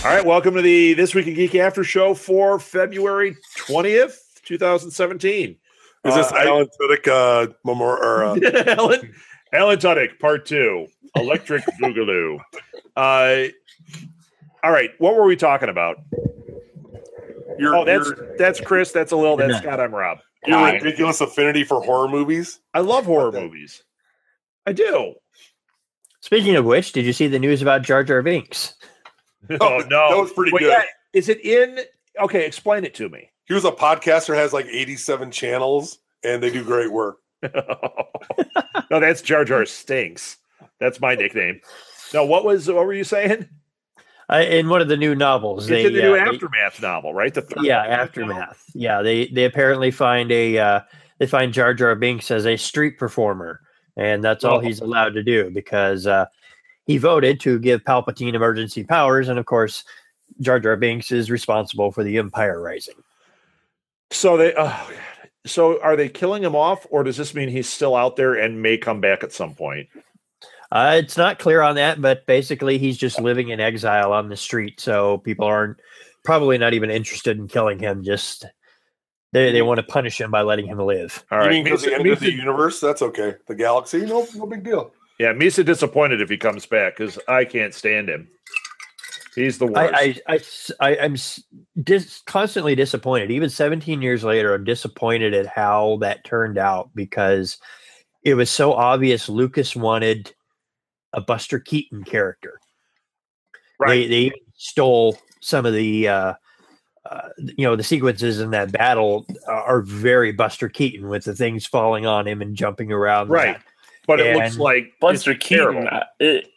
All right, welcome to the This Week in Geek After Show for February 20th, 2017. Is this Alan Tudyk Alan Tudyk, Part 2, Electric Boogaloo. All right, what were we talking about? That's Chris, that's Alil, that's Scott, I'm Rob. Your ridiculous affinity for horror movies? I love horror movies. I do. Speaking of which, did you see the news about Jar Jar Binks? Oh, no. That was pretty good. Yeah, is it in? Okay, explain it to me. He was a podcaster, has like 87 channels, and they do great work. No, that's Jar Jar Stinks. That's my nickname. No, what were you saying? In one of the new novels. It's in the new Aftermath novel, right? The third Aftermath. Novel. Yeah, they apparently find Jar Jar Binks as a street performer, and that's all he's allowed to do because he voted to give Palpatine emergency powers, and of course, Jar Jar Binks is responsible for the Empire Rising. So so are they killing him off, or does this mean he's still out there and may come back at some point? It's not clear on that, but basically he's just living in exile on the street, so people aren't probably not even interested in killing him. Just they want to punish him by letting him live. All right, because the end of the universe, that's okay. The galaxy, no big deal. Yeah, Misa disappointed if he comes back because I can't stand him. He's the worst. I'm constantly disappointed. Even 17 years later, I'm disappointed at how that turned out because it was so obvious Lucas wanted a Buster Keaton character. Right. They stole some of the the sequences in that battle are very Buster Keaton with the things falling on him and jumping around. Right. But it looks like Buster Keaton. It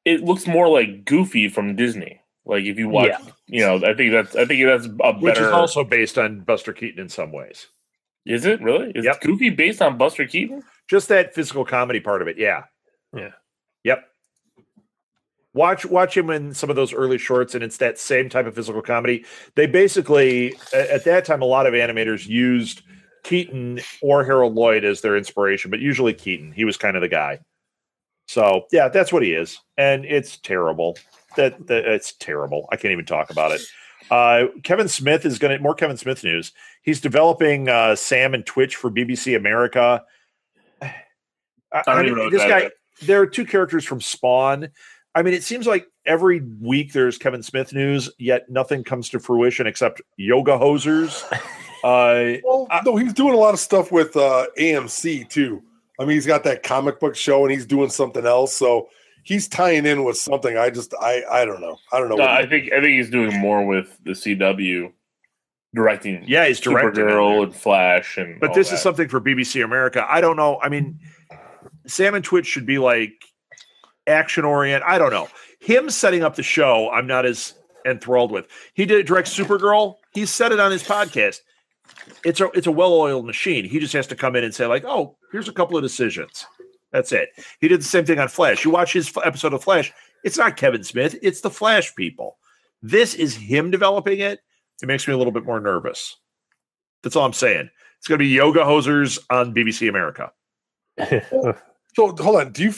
looks more like Goofy from Disney. Like if you watch, I think that's a better. Which is also based on Buster Keaton in some ways. Is it really? Is Goofy based on Buster Keaton? Just that physical comedy part of it, yeah. Yeah. Yep. Watch him in some of those early shorts, and it's that same type of physical comedy. They basically, at that time, a lot of animators used Keaton or Harold Lloyd as their inspiration, but usually Keaton. He was kind of the guy. So, yeah, that's what he is. And it's terrible. It's terrible. I can't even talk about it. Kevin Smith is more Kevin Smith news. He's developing Sam and Twitch for BBC America. There are two characters from Spawn. I mean, it seems like every week there's Kevin Smith news, yet nothing comes to fruition except yoga hosers. No, he's doing a lot of stuff with AMC too. I mean, he's got that comic book show and he's doing something else. So he's tying in with something. I don't know. I think he's doing more with the CW directing. Yeah, he's directing Supergirl and Flash, but this is something for BBC America. I don't know. I mean, Sam and Twitch should be like action oriented. I don't know. Him setting up the show, I'm not as enthralled with. He did direct Supergirl. He said it on his podcast. It's a well-oiled machine. He just has to come in and say, like, oh, here's a couple of decisions. That's it. He did the same thing on Flash. You watch his episode of Flash, it's not Kevin Smith. It's the Flash people. This is him developing it. It makes me a little bit more nervous. That's all I'm saying. It's going to be yoga hosers on BBC America. So, hold on. Do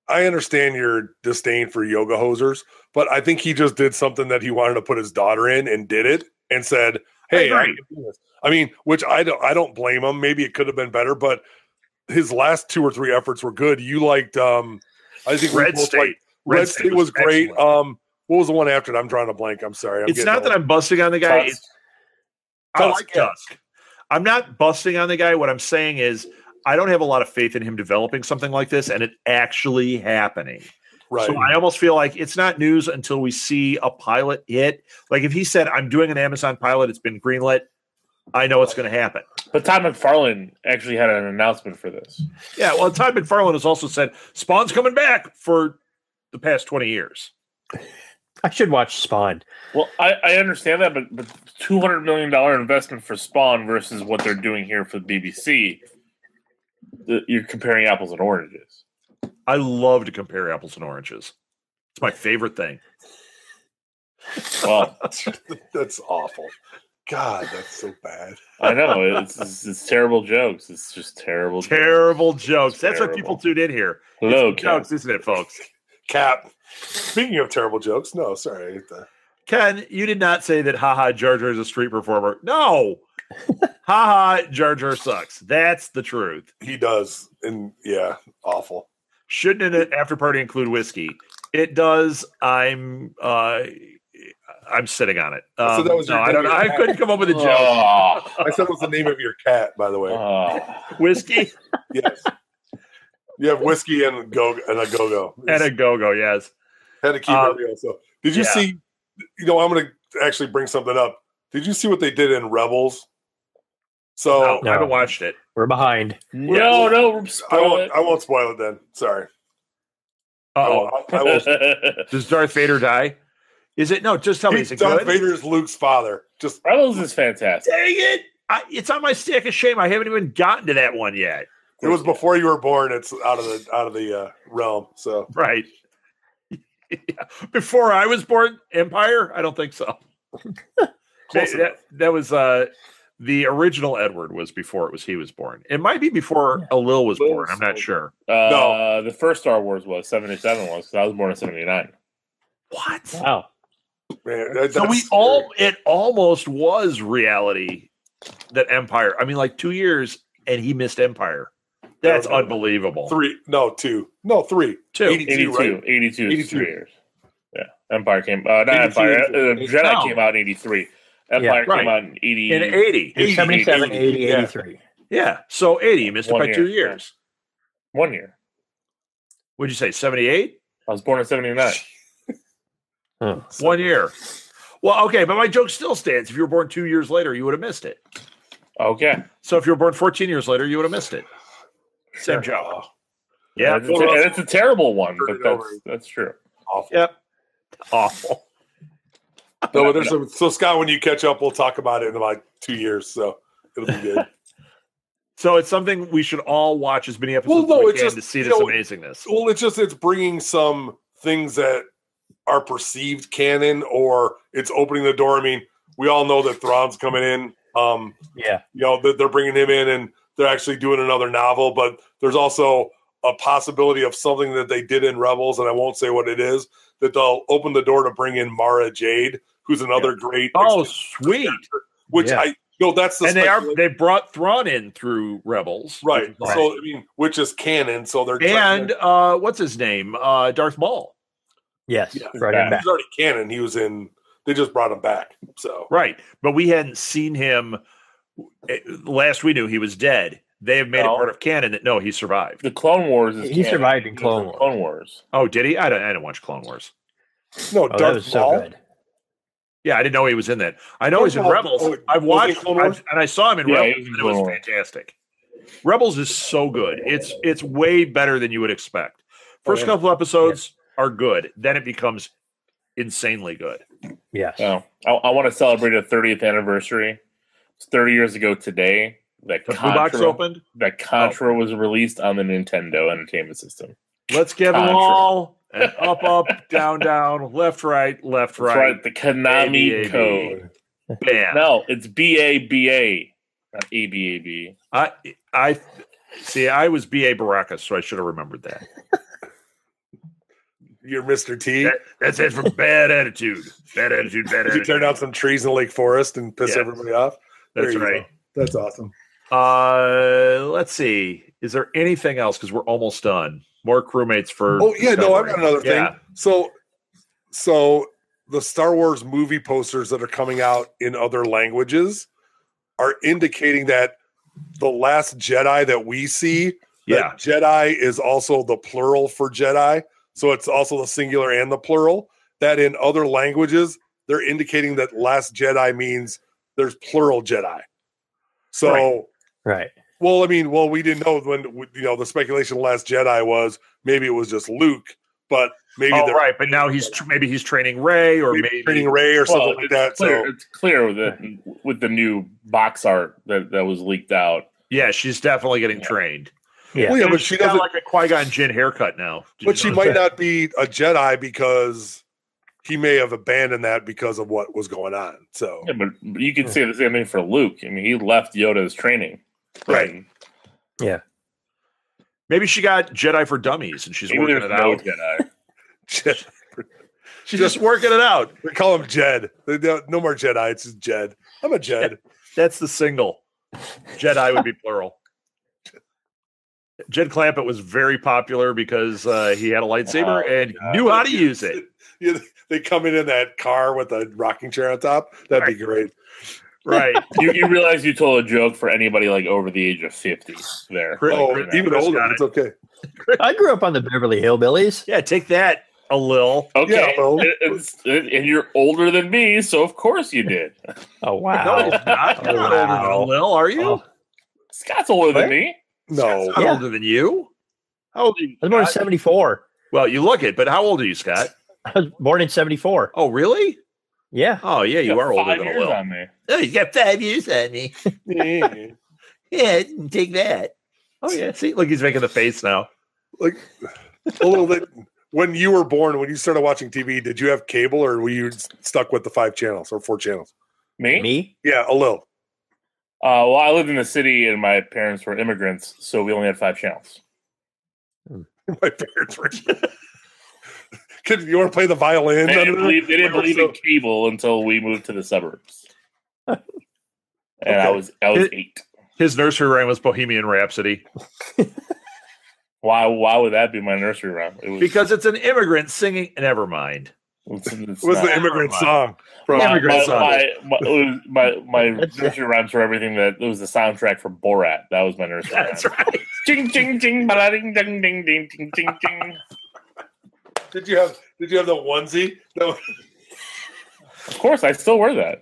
I understand your disdain for yoga hosers, but I think he just did something that he wanted to put his daughter in and did it and said, hey, I can do this. I mean, which I don't blame him. Maybe it could have been better, but his last 2 or 3 efforts were good. You liked, I think Red State. Red State was great. What was the one after that? I'm drawing a blank. I'm sorry. It's not that I'm busting on the guy. I like Tusk. I'm not busting on the guy. What I'm saying is I don't have a lot of faith in him developing something like this and it actually happening. Right. So I almost feel like it's not news until we see a pilot hit. Like if he said, I'm doing an Amazon pilot, it's been greenlit, I know it's going to happen. But Todd McFarlane actually had an announcement for this. Yeah, well, Todd McFarlane has also said Spawn's coming back for the past 20 years. I should watch Spawn. Well, I understand that, but $200 million investment for Spawn versus what they're doing here for the BBC, you're comparing apples and oranges. I love to compare apples and oranges. It's my favorite thing. Well, that's awful. God, that's so bad. I know. It's terrible jokes. It's just terrible jokes. That's terrible. why people tune in here. Hello, it's jokes, isn't it, folks? Cap. Speaking of terrible jokes, no, sorry. Ken, you did not say that haha Jar Jar is a street performer. No. Haha Jar Jar sucks. That's the truth. He does. And yeah, awful. Shouldn't an after party include whiskey? It does. I'm sitting on it. So that was no, I don't know. I couldn't come up with a joke. I said it was the name of your cat, by the way. Whiskey? Yes. You have whiskey and a go-go. And a go-go, yes. Had to keep it real. So did you see, I'm going to actually bring something up. Did you see what they did in Rebels? So no, I haven't watched it. We're behind. No, I won't spoil it then. Sorry. Oh, I won't. Does Darth Vader die? Is it? No, just tell me. Is it Darth good? Vader is Luke's father. Just Rebels is fantastic. Dang it! It's on my stack of shame. I haven't even gotten to that one yet. It was before you were born. It's out of the realm. So right. Before I was born, Empire? I don't think so. that was the original Edward was before he was born. It might be before Alil was born. I'm not sure. No, the first Star Wars was 77 was because I was born in 79. What? Wow. Man, so it almost was reality that Empire. I mean, like 2 years, and he missed Empire. That's unbelievable. 3. 82, right? 82 is 3 years. Yeah, Empire came. Not Empire. Jedi came out in 83. Empire came out in 80. In 80. 77, 80, 83. Yeah. So 80. You missed it by 2 years. 1 year. What'd you say? 78? I was born in 79. 1 year. Well, okay, but my joke still stands. If you were born 2 years later, you would have missed it. Okay. So if you were born 14 years later, you would have missed it. Same joke. Yeah. It's a terrible one, but that's true. Awful. Yep. Awful. No, but so Scott, when you catch up, we'll talk about it in about 2 years. So it'll be good. So it's something we should all watch as many episodes as we can to see this amazingness. Well, it's bringing some things that are perceived canon, or it's opening the door. I mean, we all know that Thrawn's coming in. They're bringing him in, and they're actually doing another novel. But there's also a possibility of something that they did in Rebels, and I won't say what it is, that they'll open the door to bring in Mara Jade, who's another great. Oh, sweet! That's the and they brought Thrawn in through Rebels, right? So I mean, which is canon. So they're what's his name? Darth Maul. Yes, he's already canon. He was in. They just brought him back. So right, but we hadn't seen him. Last we knew, he was dead. They have made it part of canon that he survived. The Clone Wars is he survived in Clone Wars. Oh, did he? I didn't watch Clone Wars. No, that was so good. Yeah, I didn't know he was in that. I know he's in Rebels. I've watched and I saw him in Rebels, and it was fantastic. Rebels is so good. It's way better than you would expect. First couple episodes are good. Then it becomes insanely good. Yes. I want to celebrate a 30th anniversary. It's 30 years ago today that Contra opened. That Contra was released on the Nintendo Entertainment System. Let's give them all an up, down, left, right. That's right. The Konami A-B-A-B. code. Bam. No, it's BABA, not ABAB. I see. I was B.A. Baracus, so I should have remembered that. You're Mr. T. That's it from Bad Attitude. Bad Attitude. Did you turn out some trees in Lake Forest and piss everybody off? That's right. Go. That's awesome. Let's see. Is there anything else? Because we're almost done. More crewmates for. Oh yeah, no, I've got another thing. So the Star Wars movie posters that are coming out in other languages are indicating that the Last Jedi that we see, that Jedi is also the plural for Jedi. So it's also the singular and the plural. That in other languages, they're indicating that Last Jedi means there's plural Jedi. So, right. Well, I mean, we didn't know when the speculation of Last Jedi was maybe it was just Luke, but maybe right. But now he's training Rey, or maybe training Rey or something like that. It's clear with the new box art that was leaked out. Yeah, she's definitely getting trained. Yeah, but she doesn't like a Qui-Gon Jinn haircut now. But she might not be a Jedi because he may have abandoned that because of what was going on. So, but you can say the same thing for Luke. I mean, he left Yoda's training, right? Yeah, maybe she got Jedi for Dummies and she's working it out. Jedi. She's just working it out. They call him Jed. No more Jedi. It's just Jed. I'm a Jed. That's the single. Jedi would be plural. Jed Clampett was very popular because he had a lightsaber and knew how to use it. Yeah, they come in that car with a rocking chair on top. That'd be great. Right. You realize you told a joke for anybody like over the age of 50 there. Even older, it's okay. I grew up on the Beverly Hillbillies. Yeah, take that, a little. Okay. Yeah, and you're older than me, so of course you did. Oh, wow. No, you're not older than a Lil, are you? Oh. Scott's older than me. No. Scott's not older than you. How old are you? I was born in Scott? 74. Well, you look it, but how old are you, Scott? I was born in 74. Oh, really? Yeah. Oh, yeah, you are older 5 than a years Lil. on me. Oh, you got 5 years on me. Yeah, take that. Oh, yeah. See, look, he's making the face now. Like a little bit. When you were born, when you started watching TV, did you have cable or were you stuck with the 5 channels or 4 channels? Me? Yeah, a little. Well, I lived in the city and my parents were immigrants, so we only had 5 channels. My parents were. Kid, you want to play the violin? They didn't believe in cable until we moved to the suburbs. And I was 8. His nursery rhyme was Bohemian Rhapsody. Why would that be my nursery rhyme? It was, Because it's an immigrant singing. Never mind. It was the immigrant song. From Immigrant song. My nursery rhymes for everything that it was the soundtrack for Borat. That was my nursery rhyme. That's right. Ching ching ching ba ding ding ding ding ching ching ching. Did you have the onesie? No. Of course, I still wear that.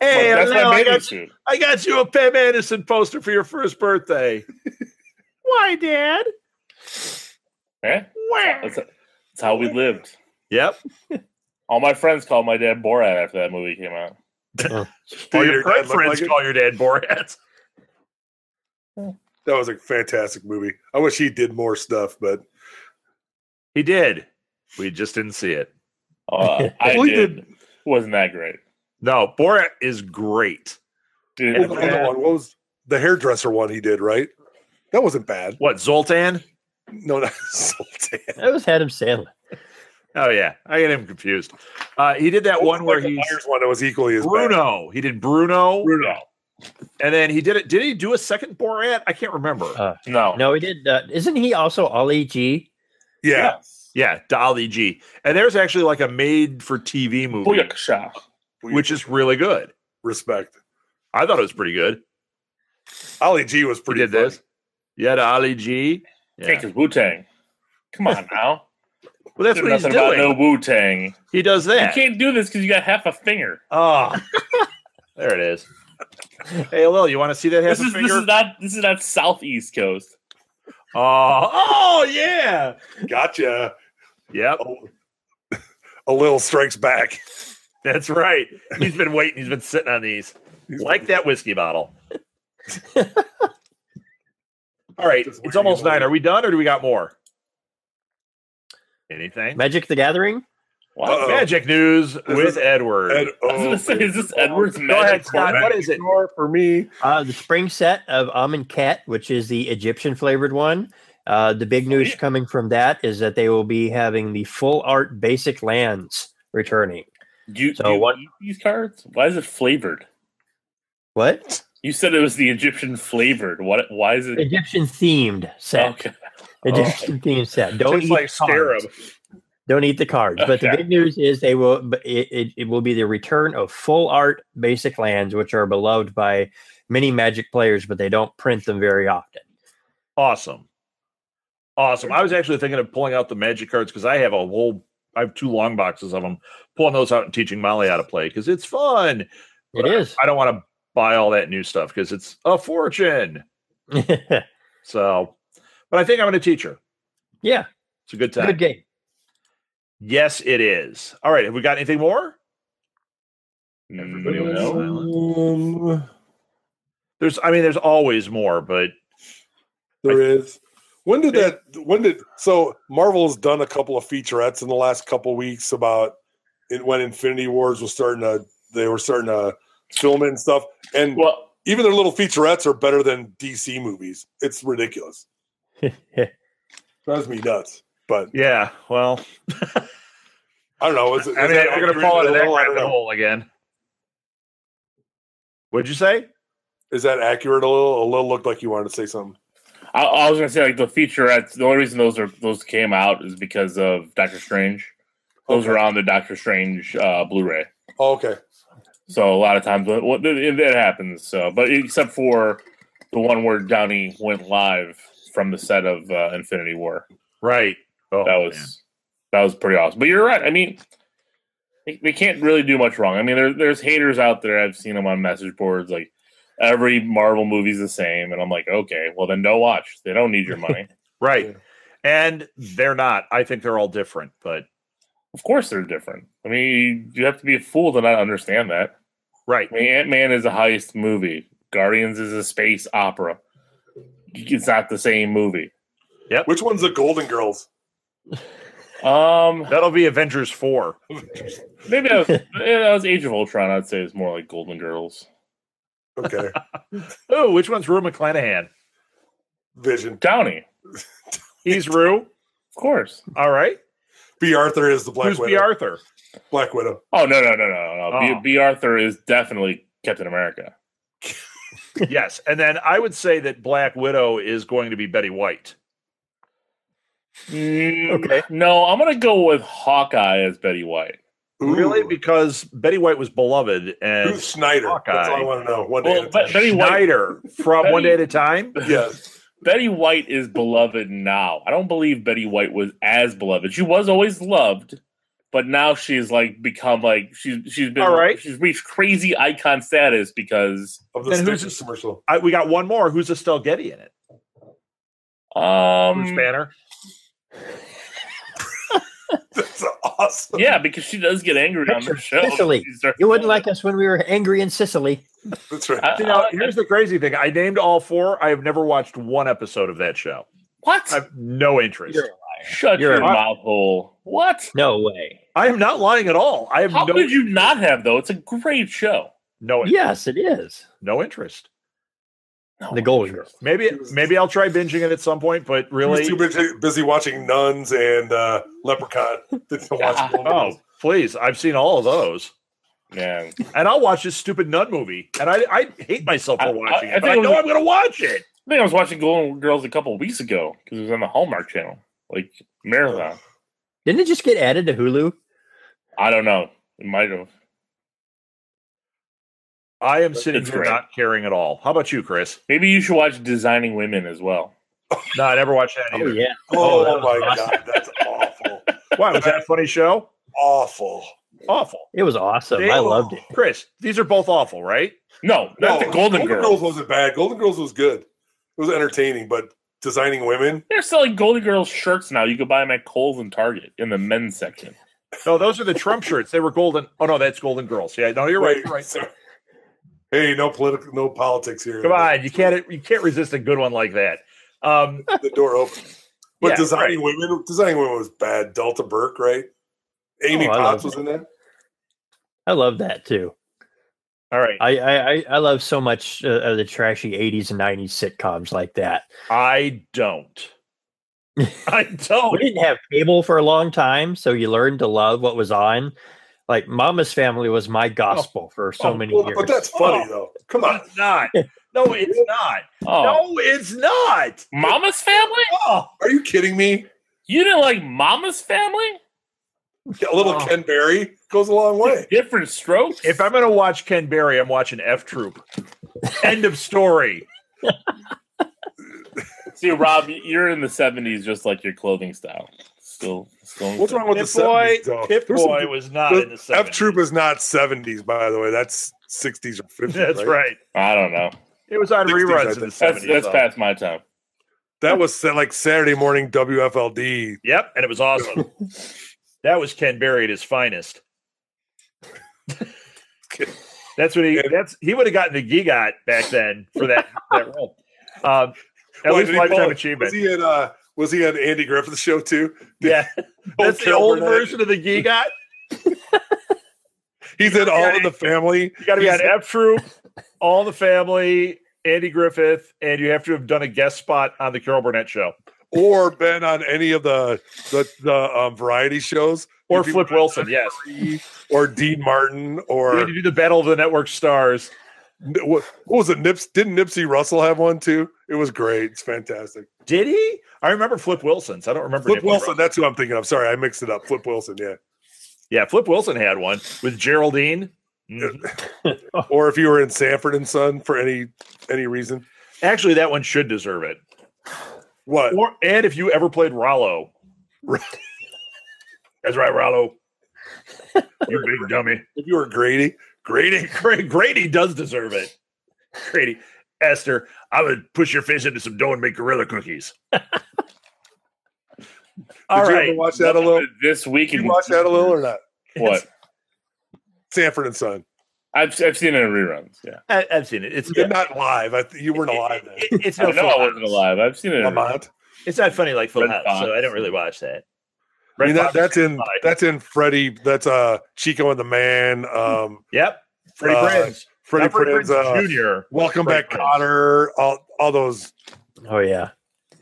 Hey, That's Lil, my I bathing suit. got you a Pam Anderson poster for your first birthday. Why, Dad? Eh? That's how we lived. Yep. All my friends called my dad Borat after that movie came out. All your your dad current look friends like it? call your dad Borat. That was a fantastic movie. I wish he did more stuff, but He did. We just didn't see it. I Well, he did. did. Wasn't that great? No, Borat is great. Dude, what was the other one? What was the hairdresser one he did, right? That wasn't bad. What, Zoltan? No, not Sultan. That was Adam Sandler. Oh, yeah. I get him confused. He did that one where Michael he's Myers one that was equally as bad. Bruno. He did Bruno. Bruno. And then he did it. Did he do a second Borat? I can't remember. No. No, he did. Isn't he also Ali G? Yeah. Yes. Yeah, Dolly G. And there's actually like a made for TV movie, Booyakasha. which is really good. Respect. I thought it was pretty good. Ali G was He pretty did funny. this. Yeah, the Ali G. Take Yeah. his Wu-Tang. Come on now. Well, that's what he's Nothing about doing. no Wu-Tang. He does You that. can't do this because you got half a finger. Oh, there it is. Hey, Lil, you want to see that half This a is finger? not Southeast Coast. Oh, yeah. Gotcha. Yep, A little strikes back. that's right. He's been waiting. He's been sitting on these like that whiskey bottle. All right, Just it's waiting almost and 9. waiting. Are we done, or do we got more? Anything? Magic the Gathering? What? Uh-oh. Magic news Is with this Edward. And, I was gonna say, is this Edward's Go ahead, magic Scott. corner? What is it? For me? The spring set of Amonkhet, which is the Egyptian flavored one. The big news coming from that is that they will be having the full art basic lands returning. Do you what- eat these cards? Why is it flavored? What? You said it was the Egyptian flavored. What? Why is it? Egyptian themed set. Okay. Egyptian themed set. Don't Tastes eat like the cards. scarab. Don't eat the cards. But the Okay. big news is they will. It will be the return of full art basic lands, which are beloved by many Magic players, but they don't print them very often. Awesome. Awesome. I was actually thinking of pulling out the Magic cards because I have 2 long boxes of them, pulling those out and teaching Molly how to play because it's fun. It is. I don't want to buy all that new stuff because it's a fortune. So, but I think I'm going to teach her. Yeah, It's a good time. good game. Yes, it is. All right. Have we got anything more? Everybody was silent. There's always more, but There is. So Marvel's done a couple of featurettes in the last couple of weeks about it when Infinity Wars was they were starting to film it and stuff. And Well, even their little featurettes are better than DC movies. It's ridiculous. Drives me nuts. But yeah, well, I don't know. I mean, we're going to fall into that rabbit hole again. What'd you say? Is that accurate? A little looked like you wanted to say something. I was going to say, like, the featurettes, the only reason those came out is because of Doctor Strange. Those are on the Doctor Strange Blu-ray. Oh, okay. So a lot of times it happens. So, but except for the one where Downey went live from the set of Infinity War. Right. Oh, that was pretty awesome. But you're right. I mean, they can't really do much wrong. I mean, there's haters out there. I've seen them on message boards. Like, every Marvel movie's the same. And I'm like, okay, well, then don't watch. They don't need your money. Right. And they're not. I think they're all different. But of course they're different. I mean, you have to be a fool to not understand that. Right. I mean, Ant-Man is a heist movie. Guardians is a space opera. It's not the same movie. Yep. Which one's the Golden Girls? That'll be Avengers 4. Maybe that was Age of Ultron. I'd say it's more like Golden Girls. Okay. Oh, which one's Rue McClanahan? Vision. Downey. He's Rue? Of course. All right. B. Arthur is the Black Widow. Who's B. Arthur? Black Widow. Oh, no. B. Arthur is definitely Captain America. Yes. And then I would say that Black Widow is going to be Betty White. Okay. No, I'm going to go with Hawkeye as Betty White. Ooh. Really? Because Betty White was beloved. And who's Snyder? Hawkeye. That's all I want to know. One day at a time. Betty Schneider from One Day at a Time? Yes. Betty White is beloved now. I don't believe Betty White was as beloved. She was always loved, but now she's like become like she's been all right. She's reached crazy icon status because of the Stitches commercial. We got one more. Who's Estelle Getty in it? Bruce Banner. That's awesome. Yeah, because she does get angry on the show. Sicily. You wouldn't like us when we were angry in Sicily. That's right. Here's the crazy thing. I named all 4. I have never watched one episode of that show. What? I have no interest. You're a liar. Shut your mouth hole. What? No way. I am not lying at all. I have How could you not have, though? It's a great show. No interest. Yes, it is. No interest. No the Golden Girl. Maybe I'll try binging it at some point, but really, he was too busy watching Nuns and Leprechaun to watch. Oh, please! I've seen all of those. Yeah, and I'll watch this stupid nun movie, and I hate myself for watching it. But I know I'm going to watch it. I think I was watching Golden Girls a couple of weeks ago because it was on the Hallmark Channel, like marathon. Didn't it just get added to Hulu? I don't know. It might have. I am sitting here not caring at all. How about you, Chris? Maybe you should watch Designing Women as well. No, I never watched that either. Oh, yeah. Oh my God. That's awful. Why? Was that a funny show? Awful. It was awesome. I loved it. Chris, these are both awful, right? No, not the Golden Girls. Golden Girls wasn't bad. Golden Girls was good. It was entertaining, but Designing Women. They're selling Golden Girls shirts now. You can buy them at Kohl's and Target in the men's section. No, those are the Trump shirts. They were golden. Oh, no, that's Golden Girls. Yeah, no, you're right. You're right. Hey, no politics here. Come on, you can't resist a good one like that. The door open. But Yeah, Designing Women was bad. Delta Burke, right? Amy Potts was in that. I love that too. All right. I love so much of the trashy 80s and 90s sitcoms like that. I don't. I don't. We didn't have cable for a long time, so you learned to love what was on. Like Mama's Family was my gospel for so many years. But that's funny though. Come on. It's not. No, it's not. Oh. No, it's not. Mama's Family? Oh, Are you kidding me? You didn't like Mama's Family? A little Ken Berry goes a long way. Different strokes? if I'm going to watch Ken Berry, I'm watching F Troop. End of story. See, Rob, you're in the 70s just like your clothing style. Still What's wrong with Pip the Boy, 70s? Though? Pip Boy was not in the 70s. F Troop is not 70s, by the way. That's 60s or 50s. That's right. I don't know. It was on 60s, reruns in the 70s. That's though. past my time. That was like Saturday morning WFLD. Yep, and it was awesome. That was Ken Berry at his finest. That's what he would have gotten the GIGOT back then for that role. At least lifetime achievement. Was he at Andy Griffith's show too? Yeah, that's the old version of the GIGOT. He's in All in the Family. You got to be on F Troop, All in the Family, Andy Griffith, and you have to have done a guest spot on the Carol Burnett show. or been on any of the variety shows. Or Flip Wilson, yes. Or Dean Martin, You or had to do the Battle of the Network Stars. what was it? Didn't Nipsey Russell have one too? It was great. It's fantastic. Did he? I remember Flip Wilson's. I don't remember Flip Nipsey Wilson. Russell. That's who I'm thinking of. Sorry, I mixed it up. Flip Wilson. Yeah. Yeah, Flip Wilson had one with Geraldine. Or if you were in Sanford and Son for any reason. Actually, that one should deserve it. What? And if you ever played Rollo. That's right, Rollo. You big dummy. If you were Grady. Grady does deserve it. Grady. Esther, I would push your face into some dough and make gorilla cookies. All Did you right. ever watch that a little? This week, Did you watch that a little or not? What? Sanford and Son. I've seen it in reruns. Yeah, I've seen it. It's not live. You weren't alive then. It's I no know Full I House. wasn't alive. I've seen it. In Lamont. It's not funny like Full Red House, Fox. so I don't really watch that. I mean, Red Fox that's in Freddie. That's Chico and the Man. Yep. Freddie Prinze. Freddie Not Freddie Prinze, Jr. Welcome Freddie Back, Prinze. Cotter. All those Oh yeah.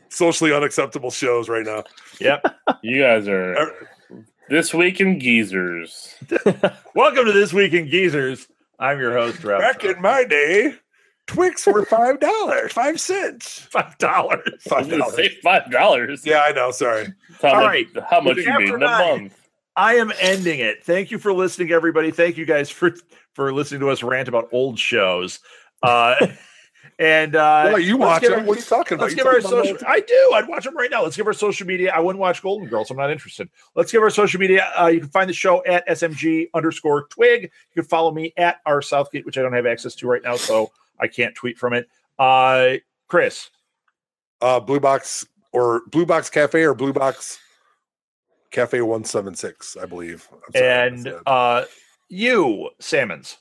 socially unacceptable shows right now. Yep. You guys are This Week in Geezers. Welcome to This Week in Geezers. I'm your host, Rob. Back in my day, Twix were $5, 5 cents. $5. I was going to say $5. Yeah, I know. Sorry. How All much, right. How much you After made in a nine. month? I am ending it. Thank you for listening, everybody. Thank you guys for listening to us rant about old shows. Well, you watch them. What are you talking about? Let's You give our talking about social. I do. I'd watch them right now. Let's give our social media. I wouldn't watch Golden Girls. I'm not interested. Let's give our social media. You can find the show at SMG_twig. You can follow me at R Southgate, which I don't have access to right now, so I can't tweet from it. Chris. Blue Box Cafe or Blue Box Cafe 176, I believe. I'm sorry, You, Salmons.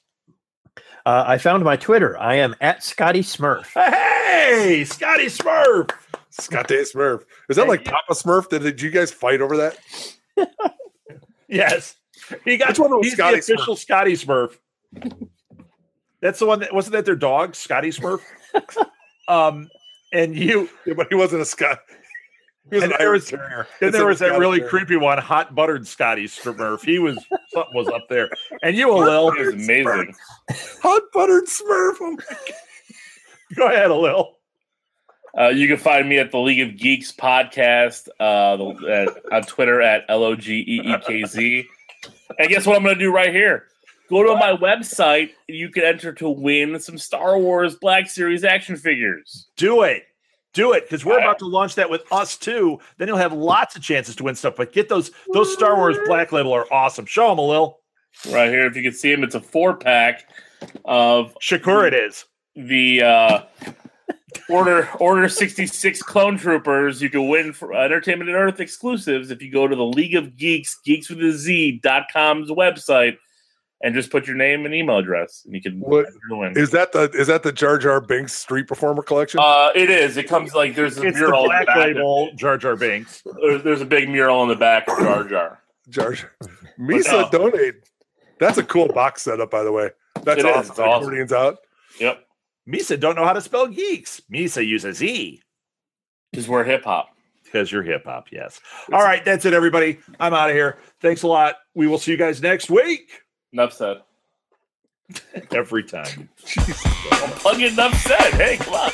I found my Twitter. I am at Scotty Smurf. Hey, Scotty Smurf. Scotty Smurf. Is that like Papa Smurf? Did you guys fight over that? Yes. He's Scotty the official Scotty Smurf. That's the one that wasn't that their dog, Scotty Smurf? And you, Yeah, but he wasn't a Scott. He was And an there Irish was- Terrier. and there was that Scottish really Terrier. creepy one, hot buttered Scotty Smurf. Something was up there. And you, Lil, It was amazing. Hot buttered Smurf. Oh my God. go ahead, Lil. You can find me at the League of Geeks podcast on Twitter at LOGEEKZ. And guess what I'm going to do right here? Go to my website and you can enter to win some Star Wars Black Series action figures. Do it. Do it, because we're about to launch that with us too. Then you'll have lots of chances to win stuff. But get those Star Wars Black Label are awesome. Show them, Lil. Right here, if you can see them, it's a 4-pack of Shakur it is. the Order 66 Clone Troopers. You can win for Entertainment and Earth exclusives if you go to the League of Geeks, geekswithaz.com's website, and just put your name and email address, and you can win. Is that the Jar Jar Binks Street Performer collection? It is. It comes like there's a It's the mural. in the Black back Label Jar Jar Binks. There's a big mural in the back of Jar Jar. Jar Jar. Misa donate. That's a cool box setup, by the way. That's It is. awesome. It's awesome. Accordions out. Yep, Misa don't know how to spell geeks. Misa uses E. because we're hip hop. Because you're hip hop, yes. All right, that's it, everybody. I'm out of here. Thanks a lot. We will see you guys next week. Enough said. Every time. I'm plugging enough said. Hey, come on.